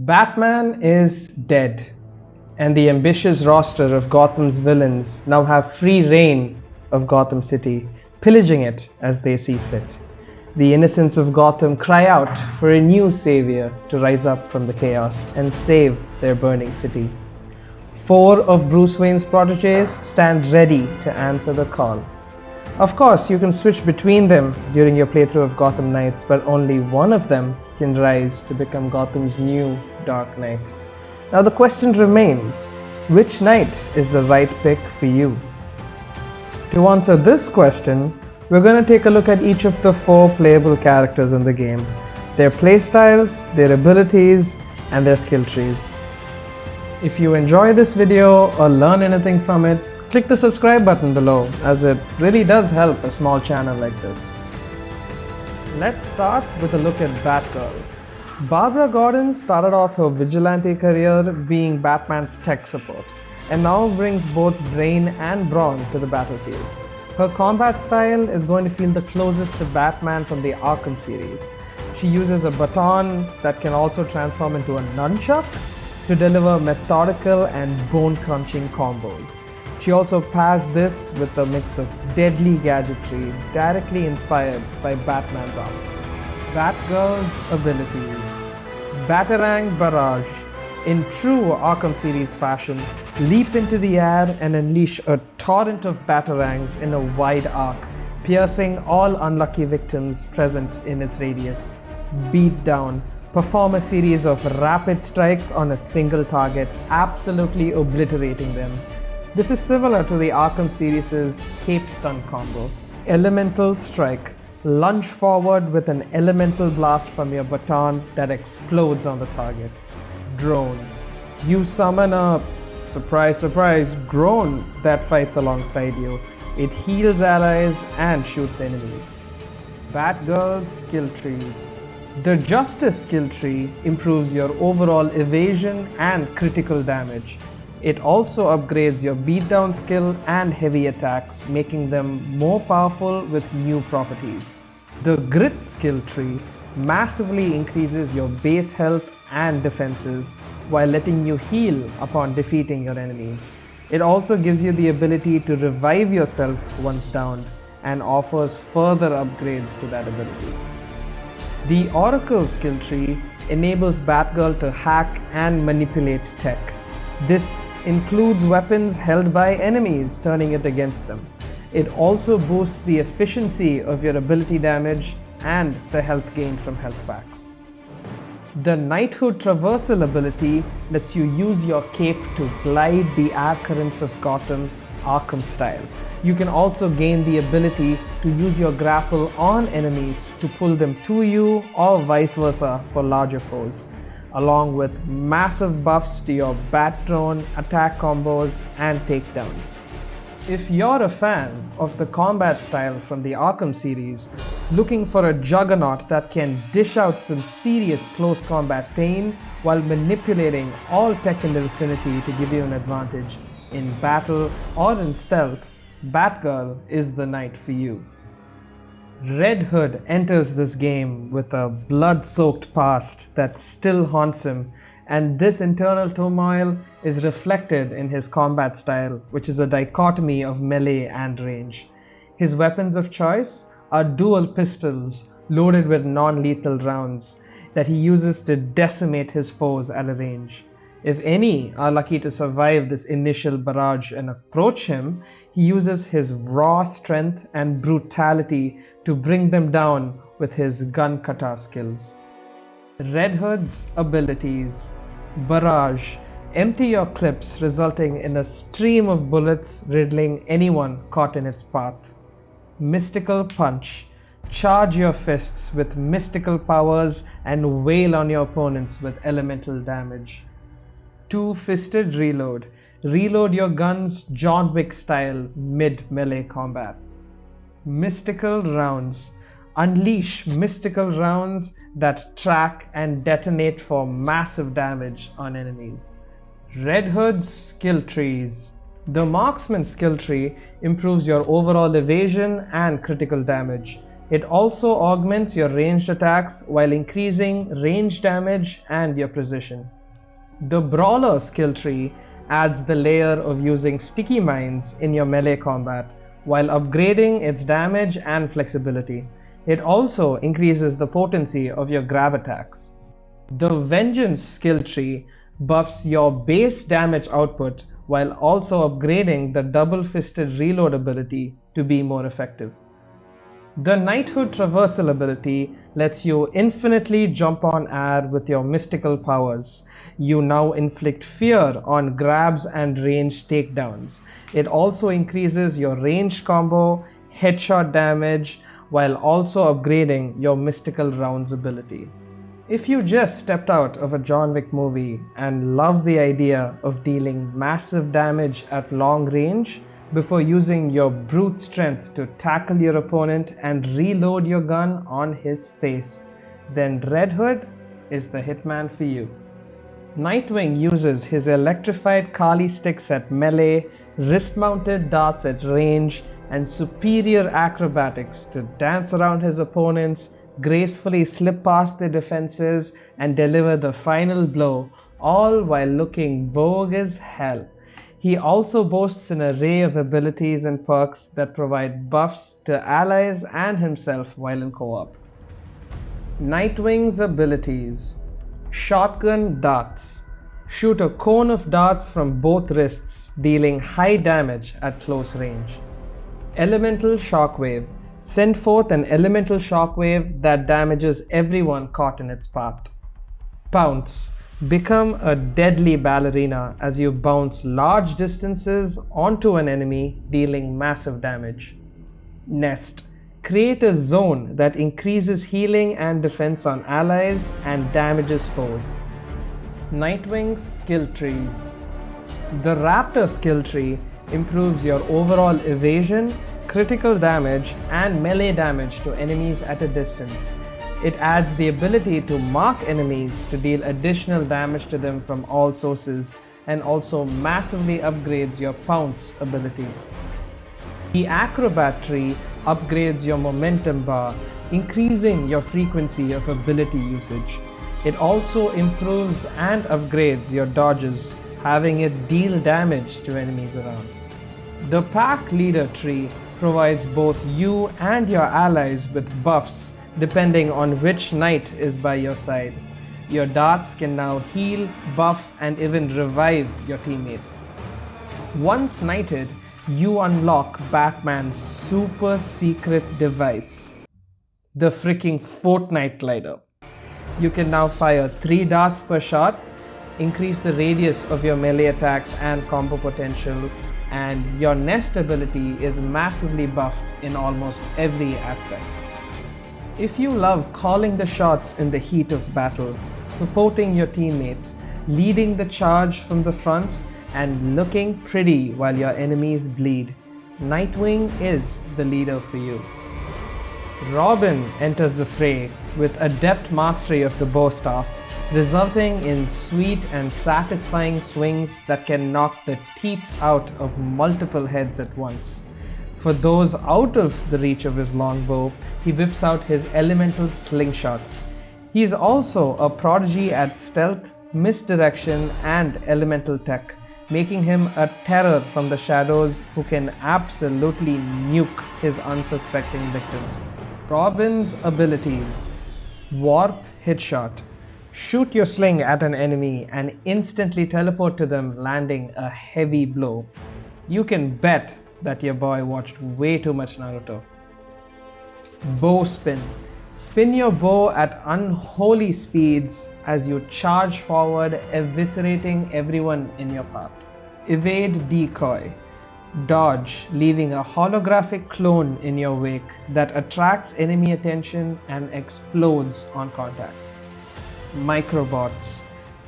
Batman is dead, and the ambitious roster of Gotham's villains now have free reign of Gotham City, pillaging it as they see fit. The innocents of Gotham cry out for a new savior to rise up from the chaos and save their burning city. Four of Bruce Wayne's proteges stand ready to answer the call. Of course, you can switch between them during your playthrough of Gotham Knights, but only one of them can rise to become Gotham's new Dark Knight. Now the question remains, which knight is the right pick for you? To answer this question, we're going to take a look at each of the four playable characters in the game, their playstyles, their abilities, and their skill trees. If you enjoy this video or learn anything from it, click the subscribe button below, as it really does help a small channel like this. Let's start with a look at Batgirl. Barbara Gordon started off her vigilante career being Batman's tech support, and now brings both brain and brawn to the battlefield. Her combat style is going to feel the closest to Batman from the Arkham series. She uses a baton that can also transform into a nunchuck to deliver methodical and bone-crunching combos. She also pairs this with a mix of deadly gadgetry directly inspired by Batman's arsenal. Batgirl's abilities. Batarang Barrage. In true Arkham series fashion, leap into the air and unleash a torrent of batarangs in a wide arc, piercing all unlucky victims present in its radius. Beat down. Perform a series of rapid strikes on a single target, absolutely obliterating them. This is similar to the Arkham series' Cape Stun combo. Elemental Strike. Lunge forward with an elemental blast from your baton that explodes on the target. Drone. You summon a, surprise surprise, drone that fights alongside you. It heals allies and shoots enemies. Batgirl's skill trees. The Justice skill tree improves your overall evasion and critical damage. It also upgrades your beatdown skill and heavy attacks, making them more powerful with new properties. The Grit skill tree massively increases your base health and defenses while letting you heal upon defeating your enemies. It also gives you the ability to revive yourself once downed and offers further upgrades to that ability. The Oracle skill tree enables Batgirl to hack and manipulate tech. This includes weapons held by enemies, turning it against them. It also boosts the efficiency of your ability damage and the health gained from health packs. The Knighthood Traversal ability lets you use your cape to glide the air currents of Gotham Arkham style. You can also gain the ability to use your grapple on enemies to pull them to you or vice versa for larger foes, along with massive buffs to your bat drone, attack combos, and takedowns. If you're a fan of the combat style from the Arkham series, looking for a juggernaut that can dish out some serious close combat pain while manipulating all tech in the vicinity to give you an advantage in battle or in stealth, Batgirl is the knight for you. Red Hood enters this game with a blood-soaked past that still haunts him, and this internal turmoil is reflected in his combat style, which is a dichotomy of melee and range. His weapons of choice are dual pistols loaded with non-lethal rounds that he uses to decimate his foes at a range. If any are lucky to survive this initial barrage and approach him, he uses his raw strength and brutality to bring them down with his gun kata skills. Red Hood's abilities. Barrage. Empty your clips, resulting in a stream of bullets riddling anyone caught in its path. Mystical Punch. Charge your fists with mystical powers and wail on your opponents with elemental damage. Two-Fisted Reload. Reload your guns John Wick style mid-melee combat. Mystical Rounds. Unleash mystical rounds that track and detonate for massive damage on enemies. Red Hood's skill trees. The Marksman skill tree improves your overall evasion and critical damage. It also augments your ranged attacks while increasing range damage and your precision. The Brawler skill tree adds the layer of using sticky mines in your melee combat while upgrading its damage and flexibility. It also increases the potency of your grab attacks. The Vengeance skill tree buffs your base damage output while also upgrading the double-fisted reload ability to be more effective. The Knighthood Traversal ability lets you infinitely jump on air with your mystical powers. You now inflict fear on grabs and ranged takedowns. It also increases your ranged combo, headshot damage, while also upgrading your mystical rounds ability. If you just stepped out of a John Wick movie and love the idea of dealing massive damage at long range before using your brute strength to tackle your opponent and reload your gun on his face, then Red Hood is the hitman for you. Nightwing uses his electrified Kali sticks at melee, wrist-mounted darts at range, and superior acrobatics to dance around his opponents, gracefully slip past their defenses, and deliver the final blow, all while looking vogue as hell. He also boasts an array of abilities and perks that provide buffs to allies and himself while in co-op. Nightwing's abilities. Shotgun darts. Shoot a cone of darts from both wrists, dealing high damage at close range. Elemental shockwave. Send forth an elemental shockwave that damages everyone caught in its path. Pounce. Become a deadly ballerina as you bounce large distances onto an enemy, dealing massive damage. Nest. Create a zone that increases healing and defense on allies and damages foes. Nightwing's skill trees. The Raptor skill tree improves your overall evasion, critical damage, and melee damage to enemies at a distance. It adds the ability to mark enemies to deal additional damage to them from all sources, and also massively upgrades your Pounce ability. The Acrobat tree upgrades your momentum bar, increasing your frequency of ability usage. It also improves and upgrades your dodges, having it deal damage to enemies around. The Pack Leader tree provides both you and your allies with buffs depending on which knight is by your side. Your darts can now heal, buff, and even revive your teammates. Once knighted, you unlock Batman's super secret device, the freaking Fortnite glider. You can now fire 3 darts per shot, increase the radius of your melee attacks and combo potential, and your Nest ability is massively buffed in almost every aspect. If you love calling the shots in the heat of battle, supporting your teammates, leading the charge from the front, and looking pretty while your enemies bleed, Nightwing is the leader for you. Robin enters the fray with adept mastery of the bow staff, resulting in sweet and satisfying swings that can knock the teeth out of multiple heads at once. For those out of the reach of his longbow, he whips out his elemental slingshot. He is also a prodigy at stealth, misdirection, and elemental tech, making him a terror from the shadows who can absolutely nuke his unsuspecting victims. Robin's abilities. Warp Hitshot. Shoot your sling at an enemy and instantly teleport to them, landing a heavy blow. You can bet that your boy watched way too much Naruto. Bow Spin. Spin your bow at unholy speeds as you charge forward, eviscerating everyone in your path. Evade Decoy. Dodge, leaving a holographic clone in your wake that attracts enemy attention and explodes on contact. Microbots.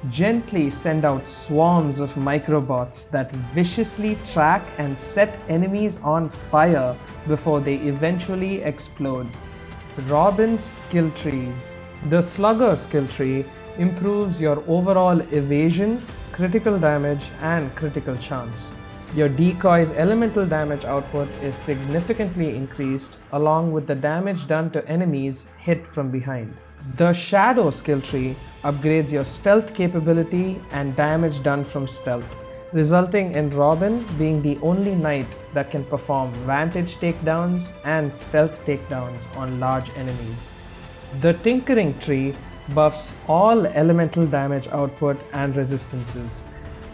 Gently send out swarms of microbots that viciously track and set enemies on fire before they eventually explode. Robin's skill trees. The Slugger skill tree improves your overall evasion, critical damage, and critical chance. Your decoy's elemental damage output is significantly increased along with the damage done to enemies hit from behind. The Shadow skill tree upgrades your stealth capability and damage done from stealth, resulting in Robin being the only knight that can perform vantage takedowns and stealth takedowns on large enemies. The Tinkering tree buffs all elemental damage output and resistances.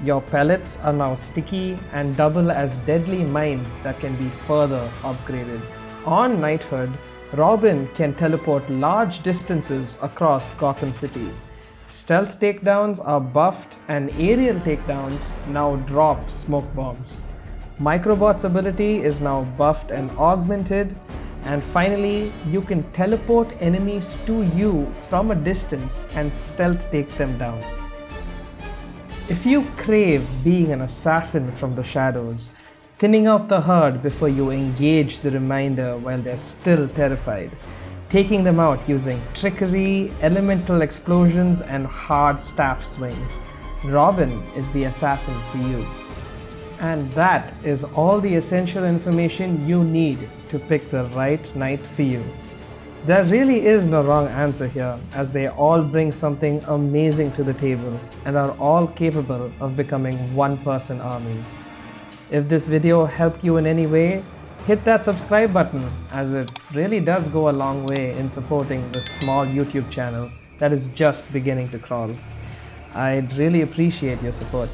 Your pellets are now sticky and double as deadly mines that can be further upgraded. On Knighthood, Robin can teleport large distances across Gotham City. Stealth takedowns are buffed and aerial takedowns now drop smoke bombs. Microbot's ability is now buffed and augmented, and finally you can teleport enemies to you from a distance and stealth take them down. If you crave being an assassin from the shadows, thinning out the herd before you engage the remainder while they're still terrified, taking them out using trickery, elemental explosions, and hard staff swings, Robin is the assassin for you. And that is all the essential information you need to pick the right knight for you. There really is no wrong answer here, as they all bring something amazing to the table and are all capable of becoming one-person armies. If this video helped you in any way, hit that subscribe button, as it really does go a long way in supporting this small YouTube channel that is just beginning to crawl. I'd really appreciate your support.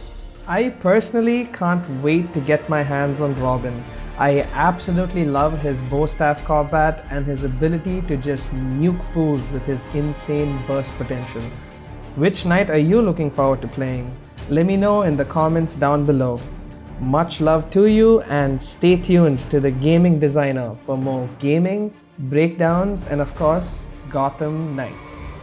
I personally can't wait to get my hands on Robin. I absolutely love his bow staff combat and his ability to just nuke fools with his insane burst potential. Which knight are you looking forward to playing? Let me know in the comments down below. Much love to you, and stay tuned to the Gaming Designer for more gaming, breakdowns, and of course, Gotham Knights.